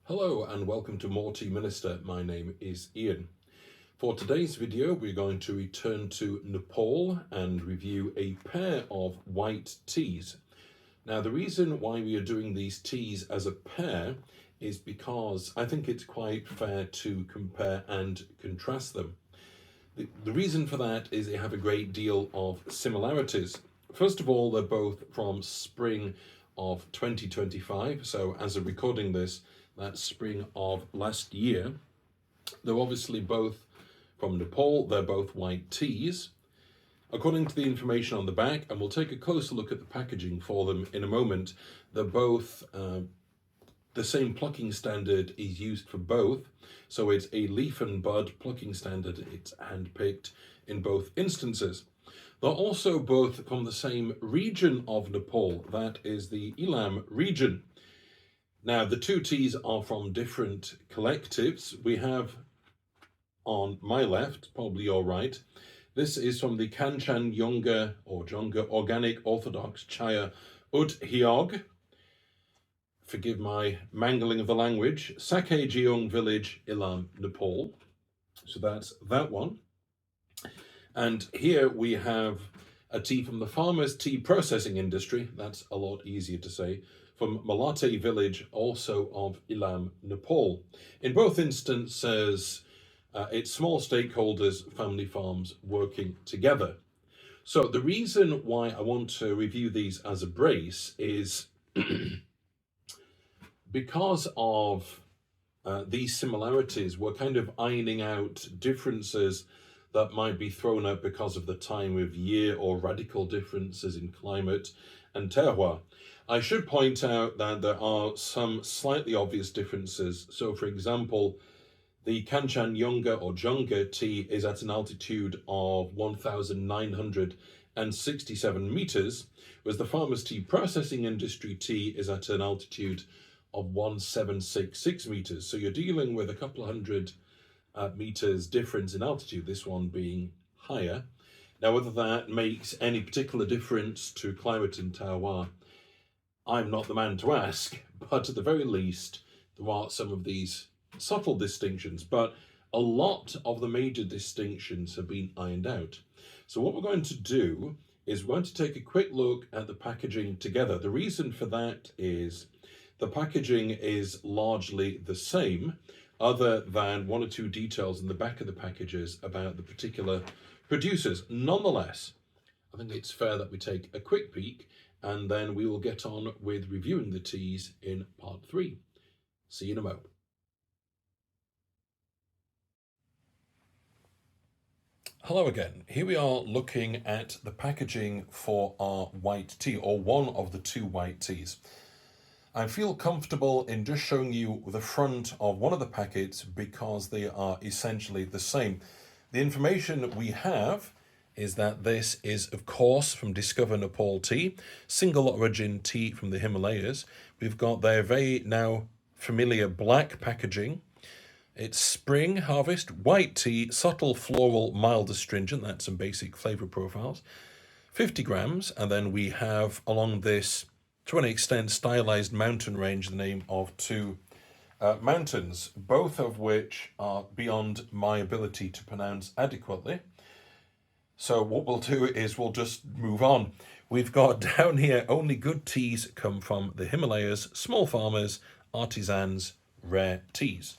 Hello and welcome to More Tea Minister. My name is Ian. For today's video, we're going to return to Nepal and review a pair of white teas. Now, the reason why we are doing these teas as a pair is because I think it's quite fair to compare and contrast them. The reason for that is they have a great deal of similarities. First of all, they're both from spring of 2025. So as of recording this, that's spring of last year. They're obviously both from Nepal. They're both white teas. According to the information on the back, and we'll take a closer look at the packaging for them in a moment, they're both the same plucking standard is used for both. So it's a leaf and bud plucking standard. It's hand-picked in both instances. They're also both from the same region of Nepal, that is the Elam region. Now, the two teas are from different collectives. We have on my left, probably your right, this is from the Kanchajunga or Junga Organic Orthodox Chiya Udhyog. Forgive my mangling of the language. Sakhejeong village, Elam, Nepal. So that's that one. And here we have a tea from the farmers' tea processing industry. That's a lot easier to say. From Malate village, also of Elam, Nepal. In both instances, it's small stakeholders, family farms working together. So the reason why I want to review these as a brace is because of these similarities. We're kind of ironing out differences that might be thrown out because of the time of year or radical differences in climate and terroir. I should point out that there are some slightly obvious differences. So, for example, the Kanchajunga or Junga tea is at an altitude of 1,967 meters, whereas the farmers' tea processing industry tea is at an altitude of 1,766 meters. So you're dealing with a couple of hundred meters difference in altitude, this one being higher. Now, whether that makes any particular difference to climate and terroir, I'm not the man to ask, but at the very least, there are some of these subtle distinctions, but a lot of the major distinctions have been ironed out. So what we're going to do is we're going to take a quick look at the packaging together. The reason for that is the packaging is largely the same, other than one or two details in the back of the packages about the particular producers. Nonetheless, I think it's fair that we take a quick peek and then we will get on with reviewing the teas in part 3. See you in a moment. Hello again. Here we are looking at the packaging for our white tea, or one of the two white teas. I feel comfortable in just showing you the front of one of the packets because they are essentially the same. The information we have is that this is, of course, from Discover Nepal Tea, single origin tea from the Himalayas. We've got their very now familiar black packaging. It's spring harvest, white tea, subtle floral, mild astringent. That's some basic flavour profiles. 50 grams, and then we have along this, to an extent, stylized mountain range, the name of two mountains, both of which are beyond my ability to pronounce adequately. So what we'll do is we'll just move on. We've got down here, only good teas come from the Himalayas, small farmers, artisans, rare teas.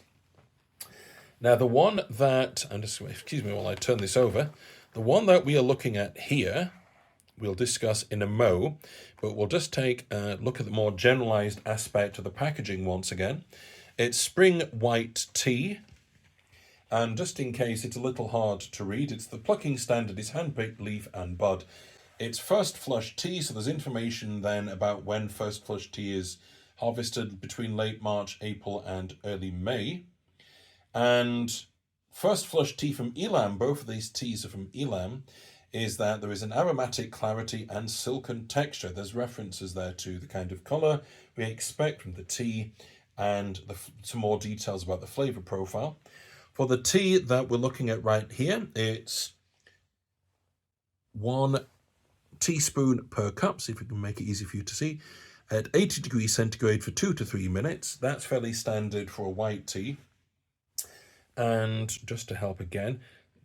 Now the one that, and just, excuse me while I turn this over, the one that we are looking at here, we'll discuss in a mo, but we'll just take a look at the more generalized aspect of the packaging once again. It's spring white tea. And just in case it's a little hard to read, it's the plucking standard is hand-picked leaf and bud. It's first flush tea, so there's information then about when first flush tea is harvested between late March, April and early May. And first flush tea from Elam, both of these teas are from Elam, is that there is an aromatic clarity and silken texture. There's references there to the kind of colour we expect from the tea and some more details about the flavour profile. For the tea that we're looking at right here, it's 1 teaspoon per cup, see if we can make it easy for you to see, at 80 degrees centigrade for 2 to 3 minutes. That's fairly standard for a white tea. And just to help again,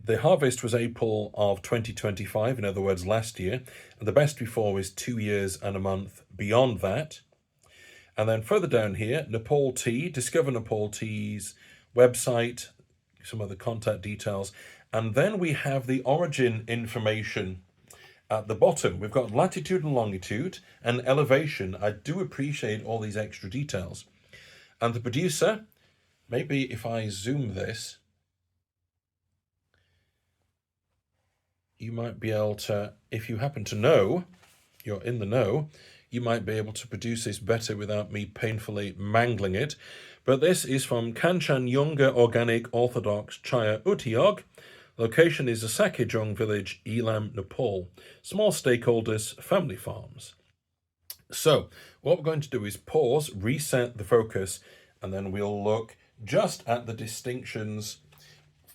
the harvest was April of 2025, in other words, last year. And the best before is 2 years and a month beyond that. And then further down here, Nepal tea, discover Nepal tea's website, some other contact details. And then we have the origin information at the bottom. We've got latitude and longitude and elevation. I do appreciate all these extra details. And the producer, maybe if I zoom this, you might be able to, if you happen to know, you're in the know, you might be able to produce this better without me painfully mangling it. But this is from Kanchajunga Organic Orthodox Chiya Udhyog. Location is Kanchajunga village, Elam, Nepal. Small stakeholders, family farms. So what we're going to do is pause, reset the focus, and then we'll look just at the distinctions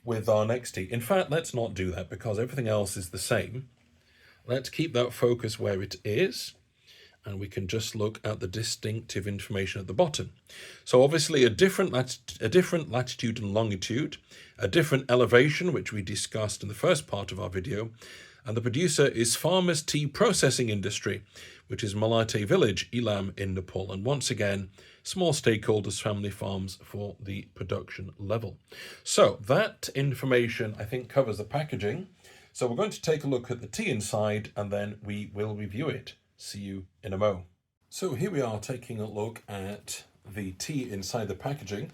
with our next tea. In fact, let's not do that because everything else is the same. Let's keep that focus where it is, and we can just look at the distinctive information at the bottom. So obviously a different latitude and longitude, a different elevation, which we discussed in the first part of our video, and the producer is Farmers Tea Processing Industry, which is Malate Village, Elam in Nepal. And once again, small stakeholders, family farms for the production level. So that information, I think, covers the packaging. So we're going to take a look at the tea inside, and then we will review it. See you in a mo. So here we are taking a look at the tea inside the packaging.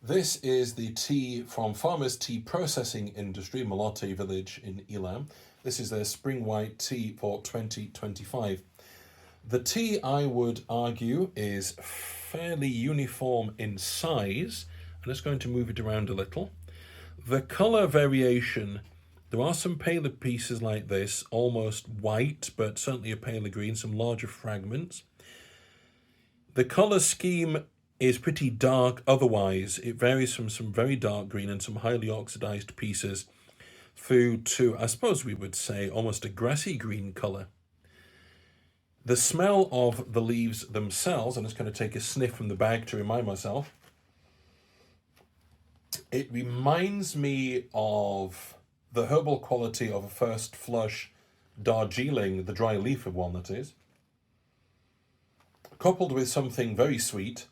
This is the tea from Farmers Tea Processing Industry, Malate Village in Elam. This is their spring white tea for 2025. The tea, I would argue, is fairly uniform in size. I'm just going to move it around a little. The colour variation, there are some paler pieces like this, almost white, but certainly a paler green, some larger fragments. The colour scheme is pretty dark otherwise. It varies from some very dark green and some highly oxidized pieces through to, I suppose we would say, almost a grassy green colour. The smell of the leaves themselves, I'm just going to take a sniff from the bag to remind myself. It reminds me of the herbal quality of a first flush Darjeeling, the dry leaf of one that is, coupled with something very sweet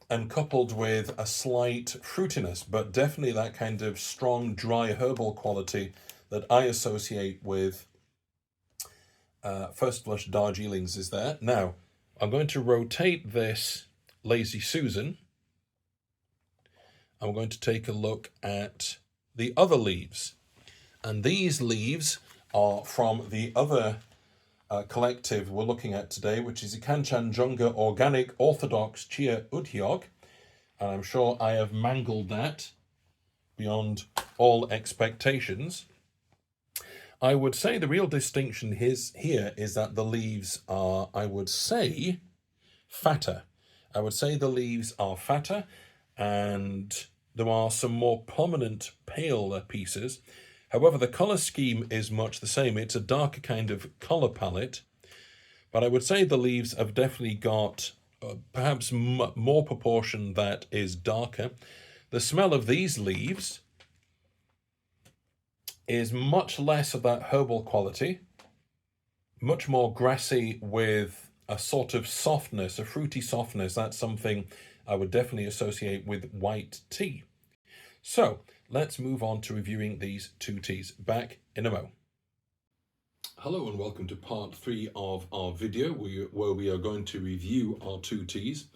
and coupled with a slight fruitiness, but definitely that kind of strong, dry herbal quality that I associate with first flush Darjeelings is there. Now, I'm going to rotate this Lazy Susan. I'm going to take a look at the other leaves. And these leaves are from the other collective we're looking at today, which is the Kanchajunga Organic Orthodox Chiya Udhyog. And I'm sure I have mangled that beyond all expectations. I would say the real distinction here is that the leaves are, I would say, fatter. I would say the leaves are fatter, and there are some more prominent, paler pieces. However, the colour scheme is much the same. It's a darker kind of colour palette, but I would say the leaves have definitely got perhaps more proportion that is darker. The smell of these leaves is much less of that herbal quality, much more grassy with a sort of softness, a fruity softness. That's something I would definitely associate with white tea. So let's move on to reviewing these two teas. Back in a mo. Hello and welcome to part 3 of our video where we are going to review our two teas.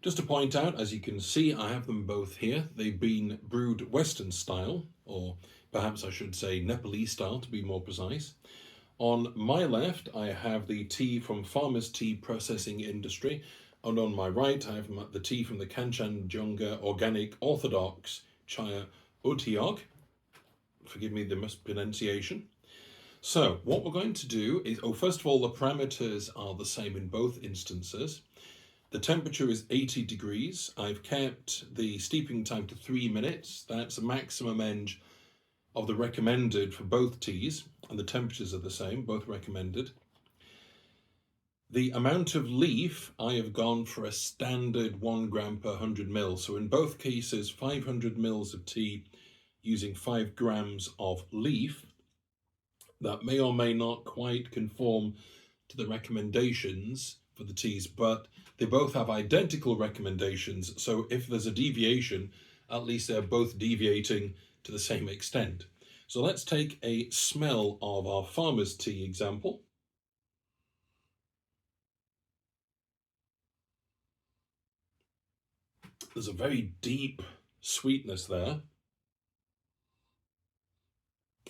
Just to point out, as you can see, I have them both here. They've been brewed Western style, or perhaps I should say Nepalese style to be more precise. On my left, I have the tea from Farmers Tea Processing Industry, and on my right, I have the tea from the Kanchajunga Organic Orthodox Chiya Udhyog. Forgive me the mispronunciation. So what we're going to do is, first of all, the parameters are the same in both instances. The temperature is 80 degrees. I've kept the steeping time to 3 minutes. That's the maximum end of the recommended for both teas, and the temperatures are the same, both recommended. The amount of leaf, I have gone for a standard 1 gram per 100 mils. So in both cases, 500 mils of tea using 5 grams of leaf. That may or may not quite conform to the recommendations for the teas, but they both have identical recommendations. So if there's a deviation, at least they're both deviating to the same extent. So let's take a smell of our farmer's tea example. There's a very deep sweetness there.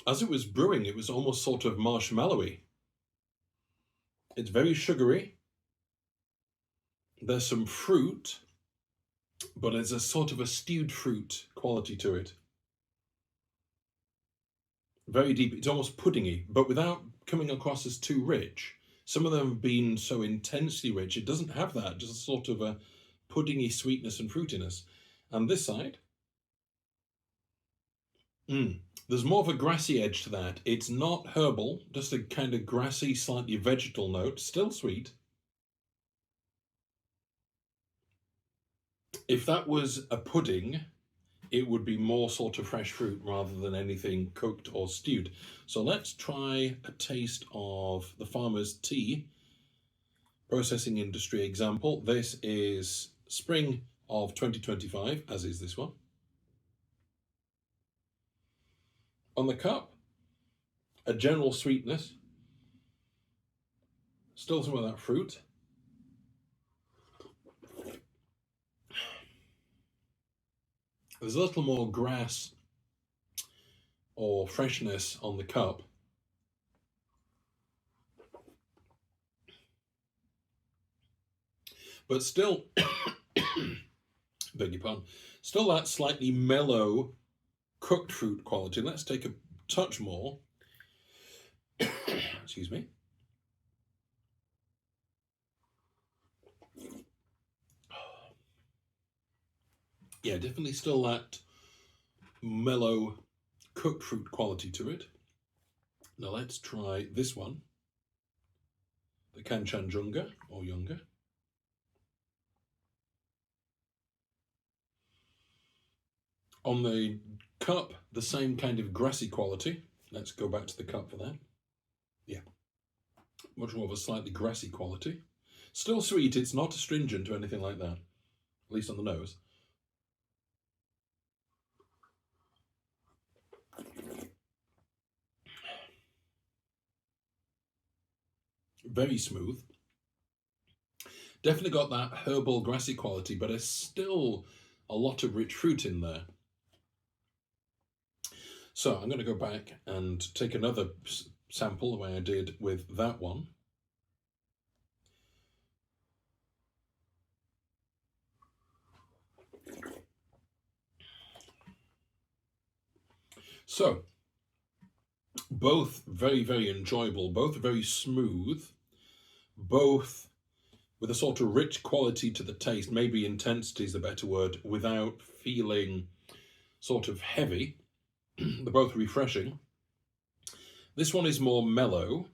As it was brewing, it was almost sort of marshmallowy. It's very sugary. There's some fruit, but it's a sort of a stewed fruit quality to it. Very deep. It's almost puddingy, but without coming across as too rich. Some of them have been so intensely rich, it doesn't have that, just a sort of a puddingy sweetness and fruitiness. And this side, there's more of a grassy edge to that. It's not herbal, just a kind of grassy, slightly vegetal note, still sweet. If that was a pudding, it would be more sort of fresh fruit rather than anything cooked or stewed. So let's try a taste of the farmer's tea processing industry example. This is spring of 2025, as is this one. On the cup, a general sweetness, still some of that fruit. There's a little more grass or freshness on the cup. But still, beg your pardon, still that slightly mellow cooked fruit quality. Let's take a touch more. Excuse me. Yeah, definitely still that mellow cooked fruit quality to it. Now let's try this one, the Kanchajunga or younger. On the cup, the same kind of grassy quality. Let's go back to the cup for that. Yeah, much more of a slightly grassy quality. Still sweet, it's not astringent or anything like that, at least on the nose. Very smooth. Definitely got that herbal grassy quality, but there's still a lot of rich fruit in there. So I'm going to go back and take another sample the way I did with that one. So both very, very enjoyable, both very smooth, both with a sort of rich quality to the taste, maybe intensity is the better word, without feeling sort of heavy. They're both refreshing. This one is more mellow,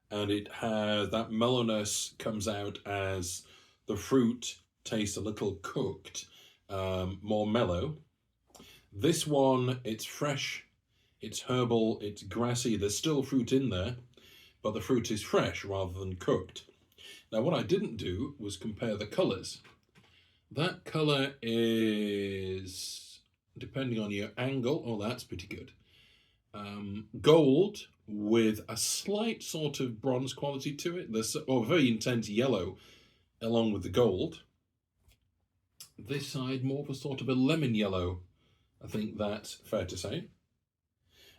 and it has that mellowness comes out as the fruit tastes a little cooked, more mellow. This one, it's fresh, it's herbal, it's grassy, there's still fruit in there, but the fruit is fresh rather than cooked. Now what I didn't do was compare the colours. That colour is, depending on your angle, oh that's pretty good, gold with a slight sort of bronze quality to it. There's very intense yellow along with the gold. This side more of a sort of a lemon yellow. I think that's fair to say.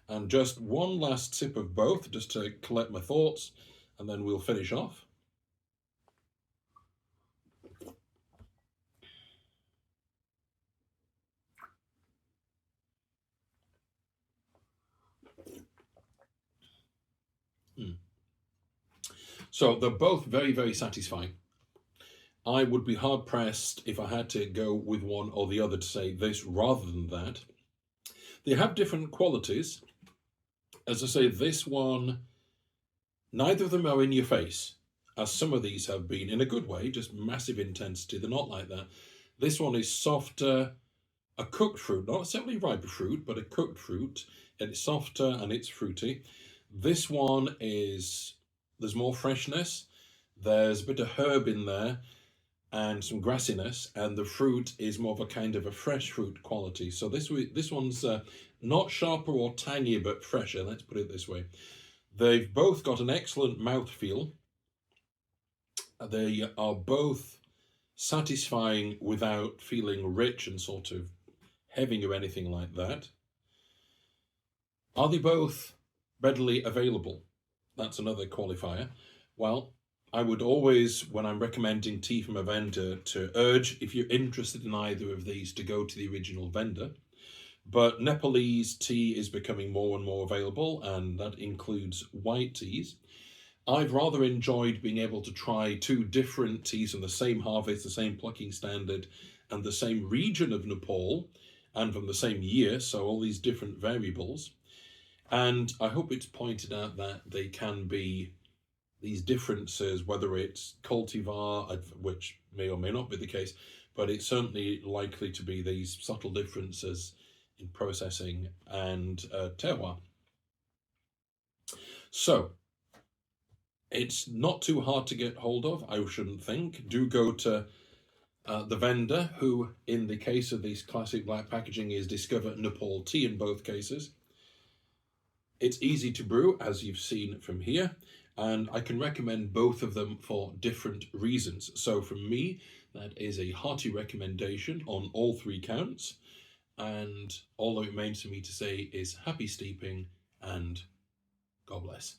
And just one last sip of both just to collect my thoughts, and then we'll finish off. So they're both very, very satisfying. I would be hard pressed if I had to go with one or the other to say this rather than that. They have different qualities. As I say, this one, neither of them are in your face. as some of these have been, in a good way, just massive intensity. They're not like that. This one is softer, a cooked fruit, not necessarily ripe fruit, but a cooked fruit, and it's softer and it's fruity. This one is, there's more freshness, there's a bit of herb in there, and some grassiness, and the fruit is more of a kind of a fresh fruit quality. So this one's not sharper or tangier, but fresher, let's put it this way. They've both got an excellent mouthfeel. They are both satisfying without feeling rich and sort of heavy or anything like that. Are they both readily available? That's another qualifier. Well, I would always, when I'm recommending tea from a vendor, to urge, if you're interested in either of these, to go to the original vendor. But Nepalese tea is becoming more and more available, and that includes white teas. I've rather enjoyed being able to try two different teas from the same harvest, the same plucking standard, and the same region of Nepal, and from the same year, so all these different variables. And I hope it's pointed out that they can be these differences, whether it's cultivar, which may or may not be the case, but it's certainly likely to be these subtle differences in processing and terroir. So, it's not too hard to get hold of, I shouldn't think. Do go to the vendor, who, in the case of these classic black packaging, is Discover Nepal Tea in both cases. It's easy to brew, as you've seen from here, and I can recommend both of them for different reasons. So from me, that is a hearty recommendation on all three counts, and all that remains for me to say is happy steeping and God bless.